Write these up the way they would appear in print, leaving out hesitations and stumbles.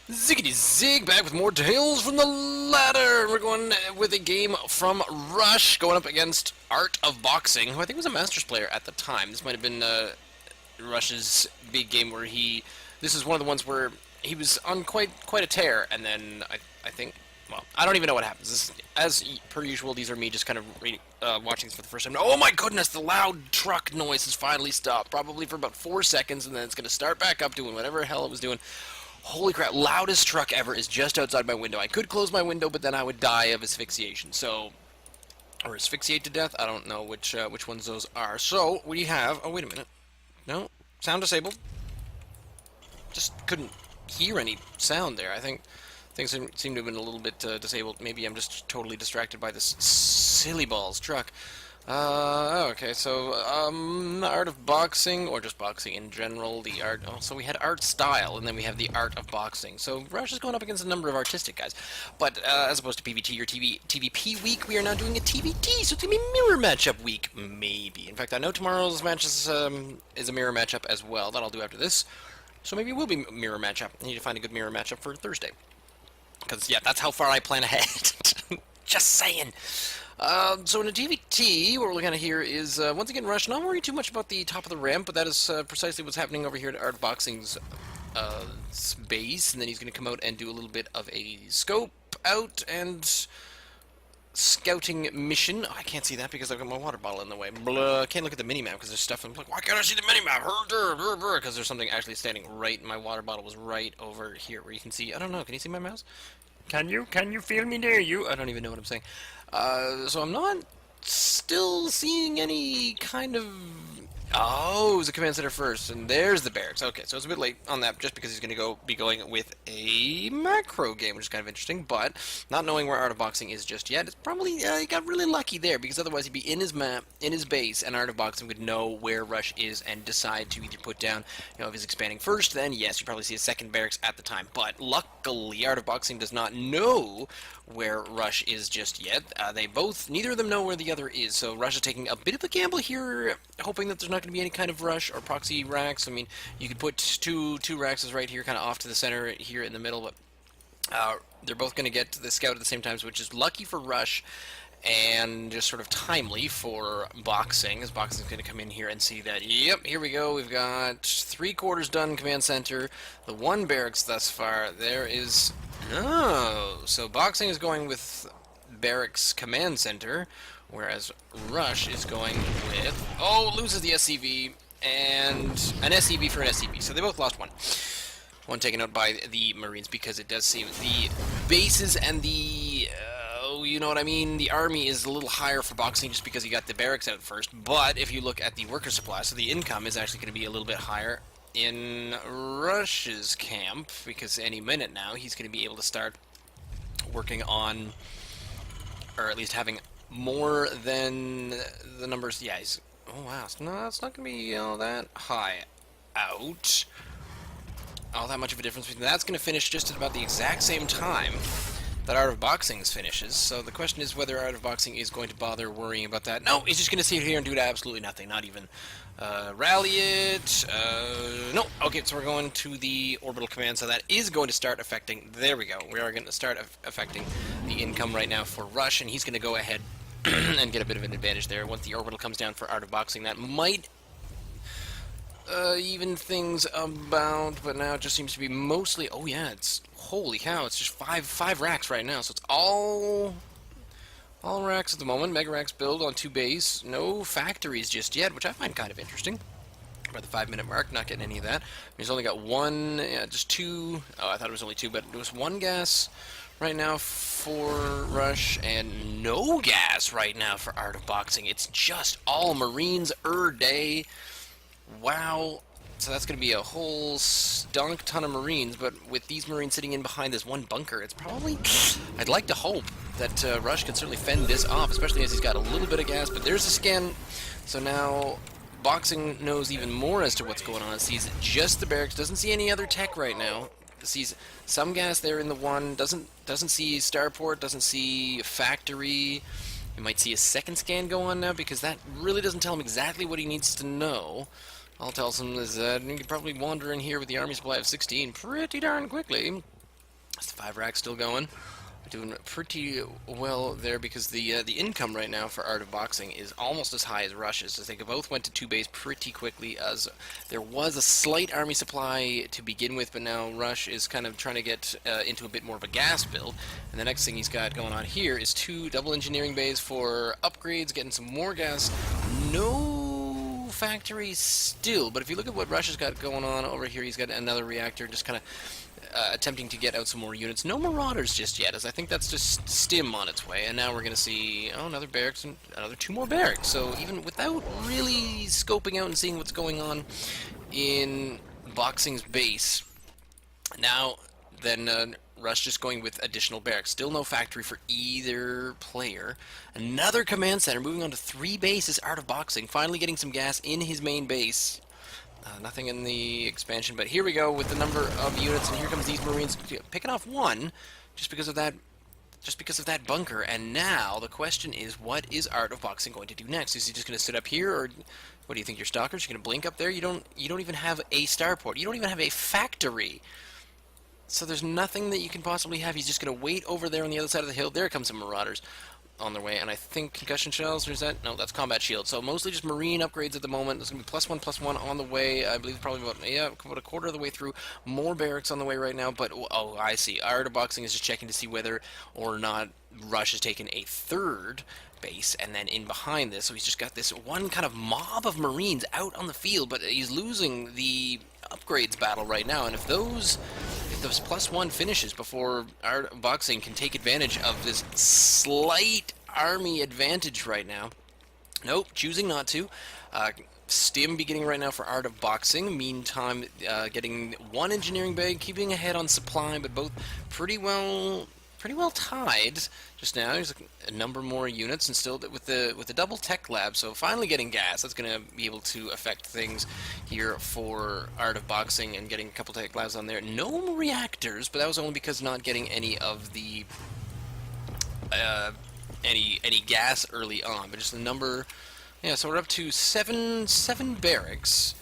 Ziggity zig, back with more Tales from the Ladder. We're going with a game from RuSH, going up against Art of Boxing, who I think was a Masters player at the time. This might have been RuSH's big game where this is one of the ones where he was on quite a tear, and then I think, well, I don't even know what happens. As per usual, these are me just kind of watching this for the first time. Oh my goodness, the loud truck noise has finally stopped, probably for about 4 seconds, and then it's going to start back up doing whatever the hell it was doing. Holy crap, loudest truck ever is just outside my window. I could close my window, but then I would die of asphyxiation. So, or asphyxiate to death? I don't know which ones those are. So, we have, oh wait a minute. No, sound disabled. Just couldn't hear any sound there. I think things seem to have been a little bit disabled. Maybe I'm just totally distracted by this silly balls truck. Okay, so, Art of Boxing, or just boxing in general, the art, oh, so we had art style, and then we have the art of boxing. So, RuSH is going up against a number of artistic guys. But, as opposed to PVT or TVP week, we are now doing a TVT, so it's gonna be mirror matchup week, maybe. In fact, I know tomorrow's match is a mirror matchup as well, that I'll do after this. So maybe it will be mirror matchup. I need to find a good mirror matchup for Thursday. Because, yeah, that's how far I plan ahead. Just saying. So in a TVT, what we're looking at here is, once again, RuSH, not worrying too much about the top of the ramp, but that is precisely what's happening over here at Art of Boxing's base, and then he's going to come out and do a little bit of a scope out and scouting mission. Oh, I can't see that because I've got my water bottle in the way. I can't look at the minimap because there's stuff. I'm like, why can't I see the minimap? Because there's something actually standing right. My water bottle was right over here where you can see. I don't know. Can you see my mouse? Can you feel me there? I don't even know what I'm saying. So I'm not still seeing any kind of. Oh, it was a command center first, and there's the barracks. Okay, so it's a bit late on that, just because he's going to be going with a macro game, which is kind of interesting, but not knowing where Art of Boxing is just yet, it's probably, he got really lucky there, because otherwise he'd be in his map, in his base, and Art of Boxing would know where RuSH is and decide to either put down, if he's expanding first, then yes, you probably see a second barracks at the time, but luckily Art of Boxing does not know where RuSH is just yet. Neither of them know where the other is, so RuSH is taking a bit of a gamble here, hoping that there's not going to be any kind of rush or proxy racks. I mean, you could put two racks right here, kind of off to the center here in the middle, but they're both going to get to the scout at the same time, which is lucky for RuSH and just sort of timely for Boxing, as Boxing's going to come in here and see that, yep, here we go, we've got 3/4 done command center, the one barracks thus far, there is, oh, so Boxing is going with barracks command center, whereas RuSH is going with, oh, loses the SCV, and an SCV for an SCV, so they both lost one. One taken out by the Marines, because it does seem the bases and the, you know what I mean, the army is a little higher for Boxing just because you got the barracks out first, but if you look at the worker supply, so the income is actually going to be a little bit higher in RuSH's camp, because any minute now he's going to be able to start working on, or at least having more than the numbers. Yeah, he's, oh wow, no, it's not going to be all that high out. All that much of a difference between that's going to finish just at about the exact same time that Art of Boxing's finishes. So the question is whether Art of Boxing is going to bother worrying about that. No, he's just going to sit here and do absolutely nothing. Not even rally it. No. Okay, so we're going to the orbital command. So that is going to start affecting. There we go. We are going to start affecting the income right now for RuSH, and he's going to go ahead and get a bit of an advantage there. Once the orbital comes down for Art of Boxing, that might even things about, but now it just seems to be mostly, oh yeah, it's, holy cow, it's just five racks right now, so it's all racks at the moment. Mega racks build on 2 base, no factories just yet, which I find kind of interesting. By the 5-minute mark, not getting any of that. He's only got one, yeah, just 2, oh, I thought it was only 2, but it was 1 gas right now for RuSH, and no gas right now for Art of Boxing. It's just all Marines day. Wow, so that's going to be a whole stunk ton of Marines, but with these Marines sitting in behind this one bunker, it's probably, I'd like to hope that RuSH can certainly fend this off, especially as he's got a little bit of gas, but there's a scan, so now Boxing knows even more as to what's going on. It sees just the barracks, doesn't see any other tech right now, sees some gas there in the one, doesn't see starport, doesn't see factory. You might see a second scan go on now, because that really doesn't tell him exactly what he needs to know. All it tells him is that he can probably wander in here with the army supply of 16 pretty darn quickly. Is the 5 rack still going? Doing pretty well there because the income right now for Art of Boxing is almost as high as RuSH's. As they both went to 2 base pretty quickly, as there was a slight army supply to begin with, but now RuSH is kind of trying to get into a bit more of a gas build. And the next thing he's got going on here is 2 double engineering bays for upgrades, getting some more gas. No factories still, but if you look at what RuSH's got going on over here, he's got another reactor just kind of attempting to get out some more units. No Marauders just yet, as I think that's just Stim on its way. And now we're going to see, oh, another barracks and another 2 more barracks. So even without really scoping out and seeing what's going on in Boxing's base, now then RuSH just going with additional barracks. Still no factory for either player. Another command center, moving on to 3 bases. Art of Boxing finally getting some gas in his main base. Nothing in the expansion, but here we go with the number of units, and here comes these Marines picking off 1 just because of that bunker. And now the question is, what is Art of Boxing going to do next? Is he just going to sit up here, or what do you think, your stalkers? You're going to blink up there? You don't even have a starport. You don't even have a factory. So there's nothing that you can possibly have. He's just going to wait over there on the other side of the hill. There comes some Marauders on their way, and I think concussion shells, or is that? No, that's combat shield. So mostly just marine upgrades at the moment. There's going to be +1/+1 on the way. I believe probably about a quarter of the way through. More barracks on the way right now, but oh, I see. Art of Boxing is just checking to see whether or not RuSH has taken a 3rd base, and then in behind this, so he's just got this one kind of mob of Marines out on the field, but he's losing the upgrades battle right now, and if those +1 finishes before Art of Boxing can take advantage of this slight army advantage right now. Nope, choosing not to. Stim beginning right now for Art of Boxing. Meantime, getting 1 engineering bay, keeping ahead on supply, but both pretty well tied just now. There's a number more units, and still with the double tech lab, so finally getting gas. That's going to be able to affect things here for Art of Boxing, and getting a couple tech labs on there. No reactors, but that was only because not getting any of the any gas early on. But just the number, yeah. So we're up to seven barracks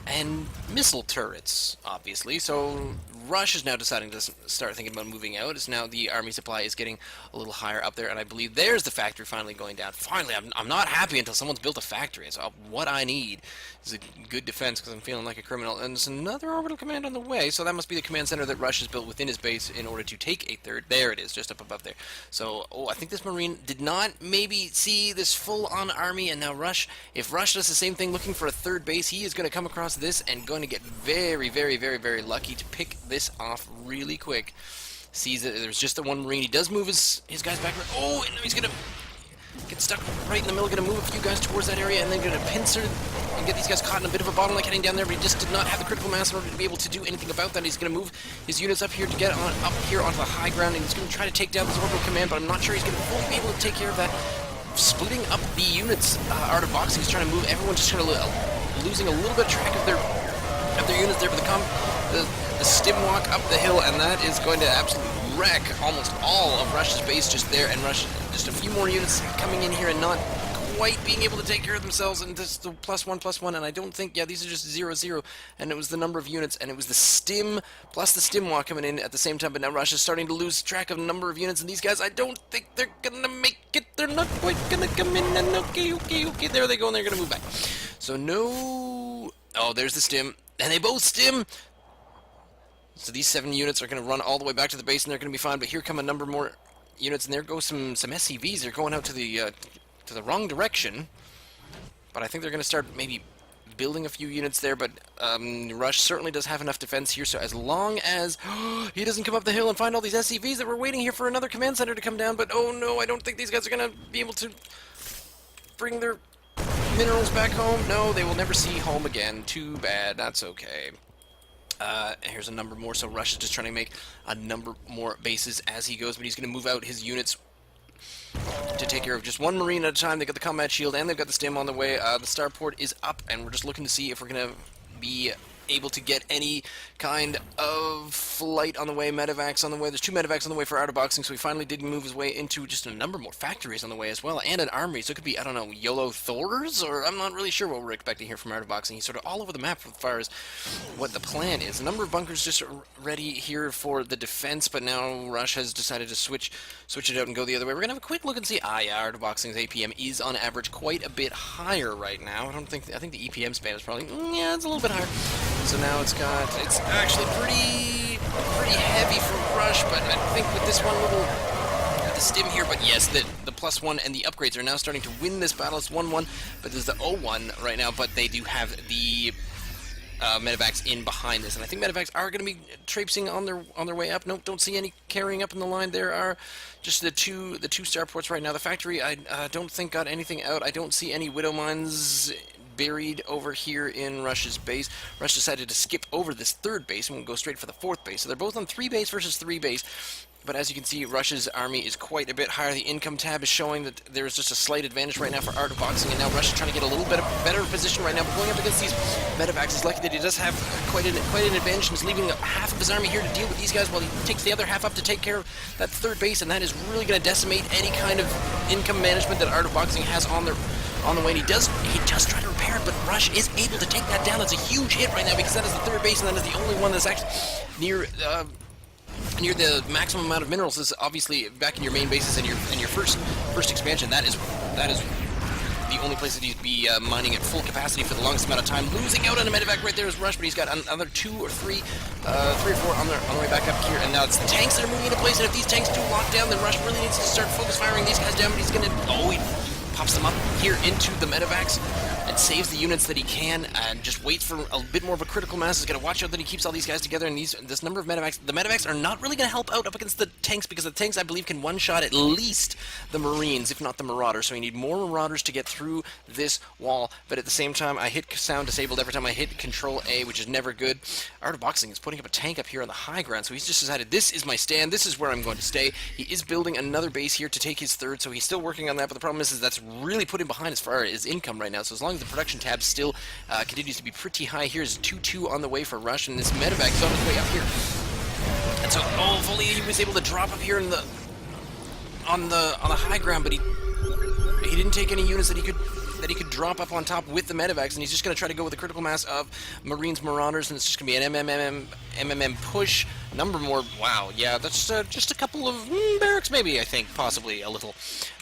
and missile turrets, obviously. So RuSH is now deciding to start thinking about moving out. It's now the army supply is getting a little higher up there, and I believe there's the factory finally going down. Finally, I'm not happy until someone's built a factory. So what I need is a good defense, because I'm feeling like a criminal. And there's another orbital command on the way, so that must be the command center that RuSH has built within his base in order to take a 3rd. There it is, just up above there. So, oh, I think this Marine did not maybe see this full-on army, and now RuSH, if RuSH does the same thing looking for a 3rd base, he is going to come across this and going to get very, very, very, very lucky to pick this off really quick. Sees that there's just the 1 Marine. He does move his guys back. Oh, and he's going to get stuck right in the middle. Going to move a few guys towards that area, and then going to pincer and get these guys caught in a bit of a bottleneck heading down there, but he just did not have the critical mass in order to be able to do anything about that. He's going to move his units up here to get up here onto the high ground, and he's going to try to take down this orbital command, but I'm not sure he's going to fully be able to take care of that. Splitting up the units, Art of Boxing is trying to move. Everyone's just trying to losing a little bit of track of their units there, but the stim walk up the hill, and that is going to absolutely wreck almost all of RuSH's base just there, and RuSH just a few more units coming in here and not quite being able to take care of themselves, and this is the +1/+1, and I don't think, yeah, these are just 0/0, and it was the number of units, and it was the stim plus the stim walk coming in at the same time, but now RuSH is starting to lose track of the number of units, and these guys, I don't think they're gonna make it. They're not quite gonna come in, and okay, there they go, and they're gonna move back. So no, oh, there's the stim, and they both stim. So these 7 units are going to run all the way back to the base, and they're going to be fine. But here come a number more units, and there go some SCVs. They're going out to the wrong direction. But I think they're going to start maybe building a few units there. But RuSH certainly does have enough defense here. So as long as he doesn't come up the hill and find all these SCVs that were waiting here for another command center to come down. But oh no, I don't think these guys are going to be able to bring their minerals back home. No, they will never see home again. Too bad. That's okay. Here's a number more, so RuSH is just trying to make a number more bases as he goes, but he's going to move out his units to take care of just 1 Marine at a time. They've got the combat shield, and they've got the stim on the way. The starport is up, and we're just looking to see if we're going to be able to get any kind of flight on the way. Medevacs on the way. There's 2 medevacs on the way for ARTOFBOXING, so he finally did move his way into just a number more factories on the way as well, and an armory. So it could be, I don't know, YOLO Thors, or I'm not really sure what we're expecting here from ARTOFBOXING. He's sort of all over the map as far as what the plan is. A number of bunkers just ready here for the defense, but now RuSH has decided to switch it out and go the other way. We're gonna have a quick look and see. Yeah, ARTOFBOXING's APM is on average quite a bit higher right now. I think the EPM spam is probably yeah, it's a little bit higher. So now it's actually pretty heavy for RuSH, but I think with this one little stim here, but yes, the +1 and the upgrades are now starting to win this battle. It's 1-1, but there's the 0-1 right now, but they do have the medevacs in behind this, and I think medevacs are going to be traipsing on their way up. Nope, don't see any carrying up in the line. There are just the two starports right now. The factory, I don't think got anything out. I don't see any widow mines buried over here in RuSH's base. RuSH decided to skip over this 3rd base and we'll go straight for the 4th base. So they're both on 3 base versus 3 base. But as you can see, RuSH's army is quite a bit higher. The income tab is showing that there's just a slight advantage right now for ARTOFBOXING, and now RuSH is trying to get a little bit of better position right now. But going up against these medevacs, is lucky that he does have quite an advantage, and is leaving half of his army here to deal with these guys while he takes the other half up to take care of that 3rd base, and that is really going to decimate any kind of income management that ARTOFBOXING has on the way. And he does try to repair it, but RuSH is able to take that down. That's a huge hit right now because that is the 3rd base, and that is the only one that's actually near the maximum amount of minerals. Is obviously back in your main bases and your first expansion. That is the only place that he'd be mining at full capacity for the longest amount of time. Losing out on a medevac right there is RuSH, but he's got another 2 or 3 or 4 on the way back up here. And now it's the tanks that are moving into place. And if these tanks do lock down, then RuSH really needs to start focus firing these guys down. But he's gonna he pops them up here into the medevacs and saves the units that he can, and just waits for a bit more of a critical mass. He's got to watch out that he keeps all these guys together, and this number of medevacs. The medevacs are not really going to help out up against the tanks, because the tanks, I believe, can one-shot at least the Marines, if not the Marauders. So you need more Marauders to get through this wall. But at the same time, I hit sound disabled every time I hit Control A, which is never good. ARTOFBOXING is putting up a tank up here on the high ground, so he's just decided this is my stand. This is where I'm going to stay. He is building another base here to take his 3rd, so he's still working on that. But the problem is that's really put him behind as far as income right now. So as long as the production tab still continues to be pretty high, here's 2-2 on the way for RuSH, and this medevac is on his way up here. And so, if only he was able to drop up here in the on the high ground, but he didn't take any units that he could drop up on top with the medevacs, and he's just going to try to go with a critical mass of Marines, Marauders, and it's just going to be an MMM push. Number more. Wow, yeah, that's just a couple of barracks, maybe. I think possibly a little.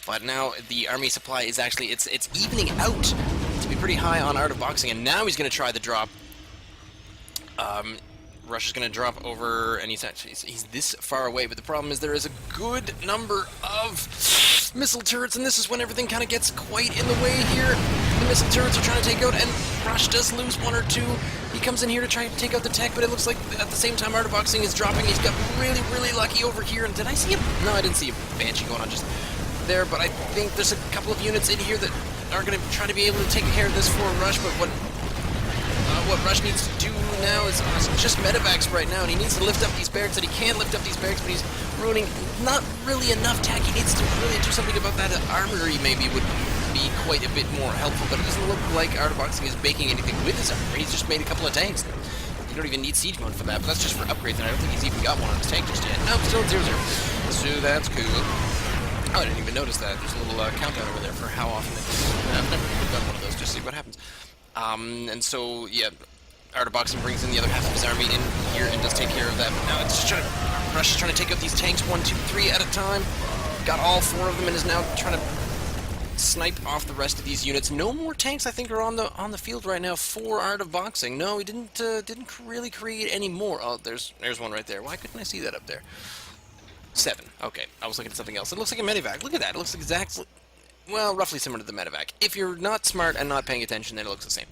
But now the army supply is actually it's evening out to be pretty high on ARTOFBOXING, and now he's going to try the drop. RuSH is going to drop over, and he's this far away, but the problem is there is a good number of missile turrets, and this is when everything kind of gets quite in the way here. The missile turrets are trying to take out, and RuSH does lose 1 or 2. He comes in here to try to take out the tech, but it looks like at the same time ARTOFBOXING is dropping. He's got really, really lucky over here, and did I see him? No, I didn't see a Banshee going on just there, but I think there's a couple of units in here that are going to try to be able to take care of this for RuSH, but what RuSH needs to do now is just medevacs right now, and he needs to lift up these barracks, and he can lift up these barracks, but he's ruining not really enough tech. He needs to really do something about that. Armory maybe would be quite a bit more helpful, but it doesn't look like ARTOFBOXING is baking anything with his armory. He's just made a couple of tanks. You don't even need siege mode for that, but that's just for upgrades, and I don't think he's even got one on his tank just yet. Nope, still 0-0. So that's cool. Oh, I didn't even notice that. There's a little countdown over there for how often I've never done one of those, just see what happens. And so, yeah, ARTOFBOXING brings in the other half of his army in here and does take care of that. But now it's just RuSH is trying to take out these tanks 1, 2, 3 at a time. Got all 4 of them and is now trying to snipe off the rest of these units. No more tanks, I think, are on the field right now for ARTOFBOXING. No, he didn't really create any more. Oh, there's one right there. Why couldn't I see that up there? 7. Okay, I was looking at something else. It looks like a medevac. Look at that. It looks exactly, well, roughly similar to the medevac. If you're not smart and not paying attention, then it looks the same.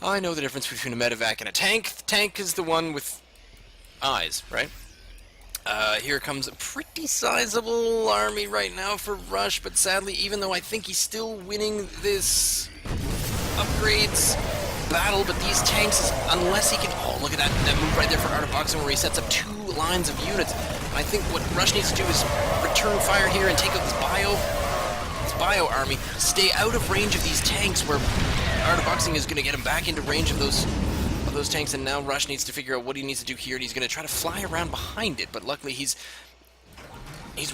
I know the difference between a medevac and a tank. The tank is the one with eyes, right? Here comes a pretty sizable army right now for RuSH, but sadly, even though I think he's still winning this upgrades battle, but these tanks, unless he can... Oh, look at that move right there for ARTOFBOXING where he sets up 2 lines of units. I think what RuSH needs to do is return fire here and take out this bio army, stay out of range of these tanks where ARTOFBOXING is going to get him back into range of those those tanks, and now RuSH needs to figure out what he needs to do here, and he's going to try to fly around behind it, but luckily he's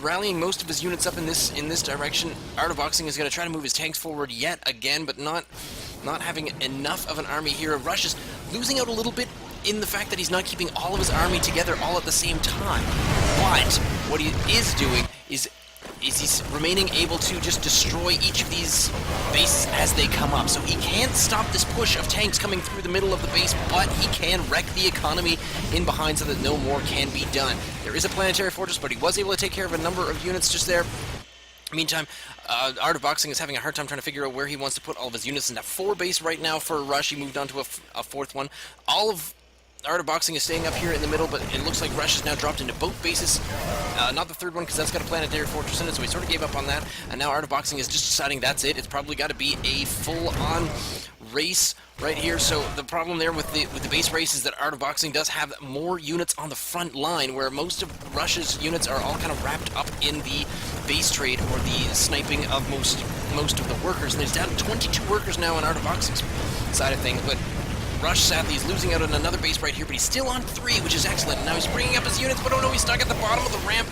rallying most of his units up in this direction. ARTOFBOXING is going to try to move his tanks forward yet again, but not having enough of an army here. RuSH is losing out a little bit in the fact that he's not keeping all of his army together all at the same time. But what he is doing is he's remaining able to just destroy each of these bases as they come up. So he can't stop this push of tanks coming through the middle of the base, but he can wreck the economy in behind so that no more can be done. There is a planetary fortress, but he was able to take care of a number of units just there. Meantime, ARTOFBOXING is having a hard time trying to figure out where he wants to put all of his units. In that 4 base right now for RuSH. He moved on to a 4th one. All of ARTOFBOXING is staying up here in the middle, but it looks like RuSH has now dropped into both bases. Not the 3rd one, because that's got a planetary fortress in it, so he sort of gave up on that. And now ARTOFBOXING is just deciding that's it. It's probably got to be a full-on race right here. So the problem there with the base race is that ARTOFBOXING does have more units on the front line, where most of RuSH's units are all kind of wrapped up in the base trade or the sniping of most of the workers. And there's down to 22 workers now on ARTOFBOXING's side of things, but RuSH, sadly, is losing out on another base right here, but he's still on 3, which is excellent. And now he's bringing up his units, but oh no, he's stuck at the bottom of the ramp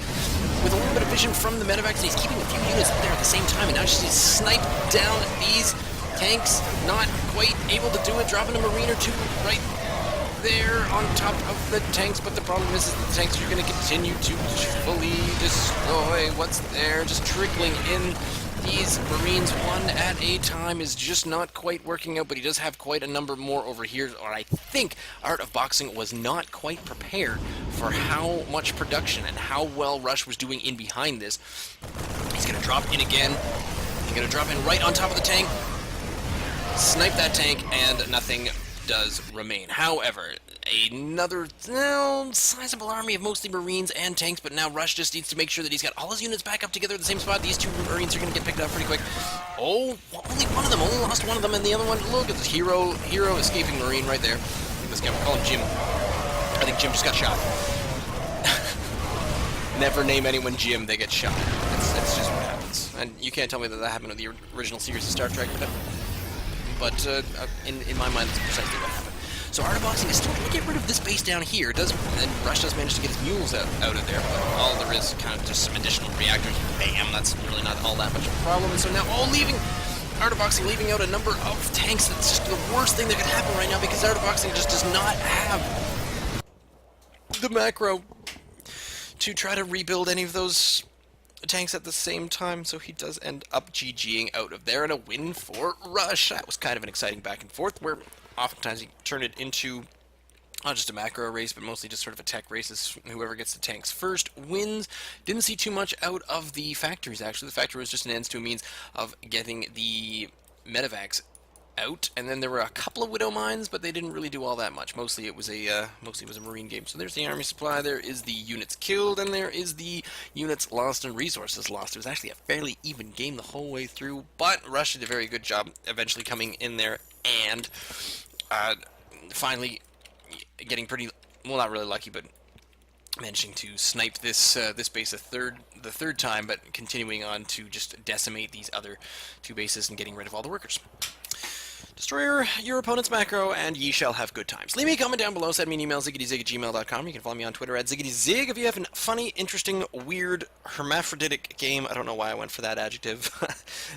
with a little bit of vision from the medevacs, and he's keeping a few units up there at the same time, and now he's just sniped down these tanks, not quite able to do it, dropping a marine or two right there on top of the tanks, but the problem is that the tanks are going to continue to fully destroy what's there, just trickling in. These Marines one at a time is just not quite working out, but he does have quite a number more over here, or I think ARTOFBOXING was not quite prepared for how much production and how well RuSH was doing in behind this. He's going to drop in again. He's going to drop in right on top of the tank, snipe that tank, and nothing does remain. However, another sizable army of mostly Marines and tanks, but now RuSH just needs to make sure that he's got all his units back up together at the same spot. These 2 Marines are going to get picked up pretty quick. Oh, only one of them, only lost one of them, and the other one, look at this hero escaping Marine right there. This guy, we'll call him Jim. I think Jim just got shot. Never name anyone Jim, they get shot. That's just what happens. And you can't tell me that happened with the original series of Star Trek, but in my mind, that's precisely what happened. So ARTOFBOXING is still going to get rid of this base down here. And RuSH does manage to get his mules out of there, but all there is kind of just some additional reactors. Bam, that's really not all that much of a problem. And so now ARTOFBOXING leaving out a number of tanks. That's just the worst thing that could happen right now, because ARTOFBOXING just does not have the macro to try to rebuild any of those tanks at the same time, so he does end up GGing out of there, and a win for RuSH. That was kind of an exciting back and forth, where oftentimes he turned it into not just a macro race, but mostly just sort of a tech race, as whoever gets the tanks first wins. Didn't see too much out of the factories, actually. The factory was just an ends to a means of getting the medevacs out, and then there were a couple of widow mines, but they didn't really do all that much. Mostly it was a marine game. So there's the army supply, there is the units killed, and there is the units lost and resources lost. It was actually a fairly even game the whole way through, but RuSH did a very good job eventually coming in there and finally getting pretty, well, not really lucky, but managing to snipe this base the third time, but continuing on to just decimate these other 2 bases and getting rid of all the workers. Destroy your opponent's macro, and ye shall have good times. Leave me a comment down below, send me an email, ziggityzig@gmail.com. You can follow me on Twitter @ziggityzig. If you have a funny, interesting, weird, hermaphroditic game, I don't know why I went for that adjective,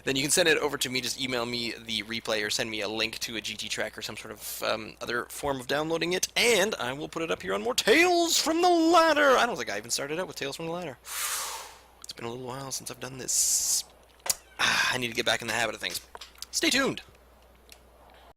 then you can send it over to me. Just email me the replay or send me a link to a GT track or some sort of other form of downloading it, and I will put it up here on more Tales from the Ladder. I don't think I even started out with Tales from the Ladder. It's been a little while since I've done this. I need to get back in the habit of things. Stay tuned.